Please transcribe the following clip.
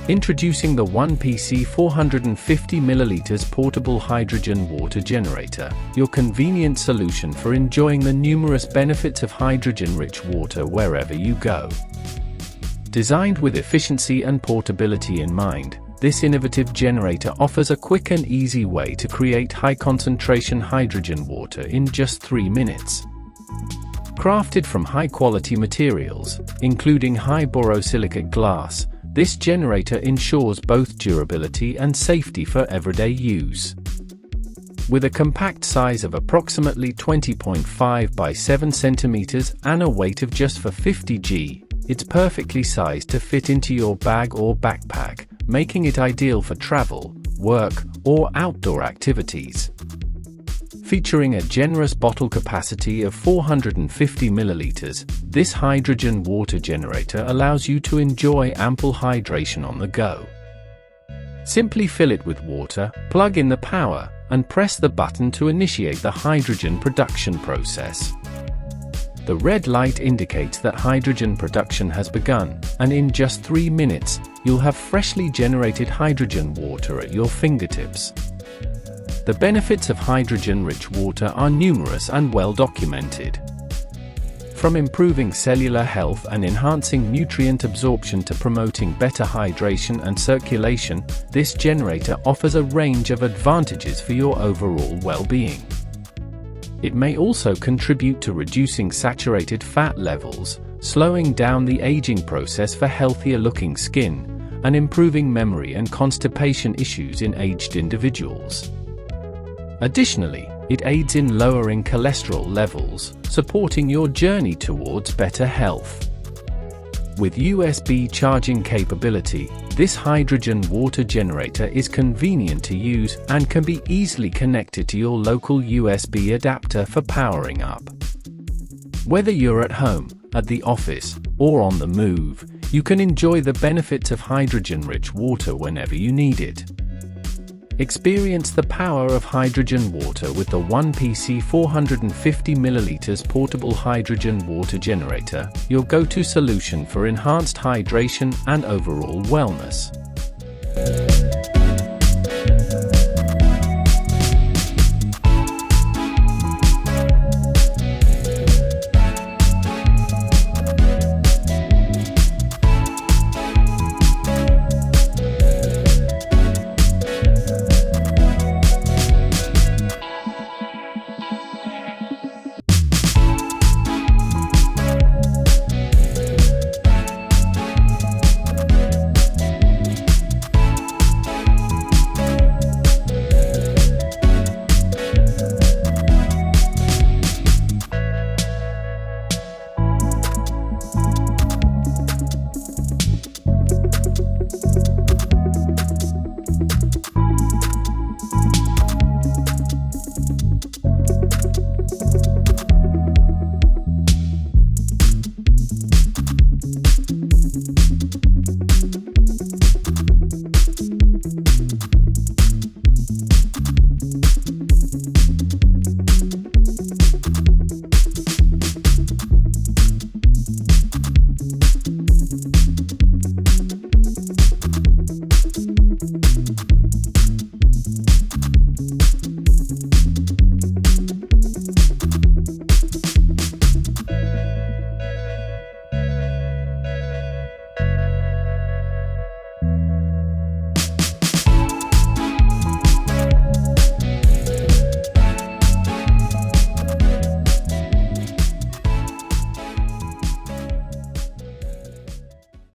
Introducing the 1PC 450 ml portable hydrogen water generator, your convenient solution for enjoying the numerous benefits of hydrogen-rich water wherever you go. Designed with efficiency and portability in mind, this innovative generator offers a quick and easy way to create high-concentration hydrogen water in just 3 minutes. Crafted from high-quality materials, including high borosilicate glass, this generator ensures both durability and safety for everyday use. With a compact size of approximately 20.5 by 7 cm and a weight of just for 50 g, it's perfectly sized to fit into your bag or backpack, making it ideal for travel, work, or outdoor activities. Featuring a generous bottle capacity of 450 ml, this hydrogen water generator allows you to enjoy ample hydration on the go. Simply fill it with water, plug in the power, and press the button to initiate the hydrogen production process. The red light indicates that hydrogen production has begun, and in just 3 minutes, you'll have freshly generated hydrogen water at your fingertips. The benefits of hydrogen-rich water are numerous and well documented. From improving cellular health and enhancing nutrient absorption to promoting better hydration and circulation, this generator offers a range of advantages for your overall well-being. It may also contribute to reducing saturated fat levels, slowing down the aging process for healthier-looking skin, and improving memory and constipation issues in aged individuals. Additionally, it aids in lowering cholesterol levels, supporting your journey towards better health. With USB charging capability, this hydrogen water generator is convenient to use and can be easily connected to your local USB adapter for powering up. Whether you're at home, at the office, or on the move, you can enjoy the benefits of hydrogen-rich water whenever you need it. Experience the power of hydrogen water with the 1PC 450 ml portable hydrogen water generator, your go-to solution for enhanced hydration and overall wellness.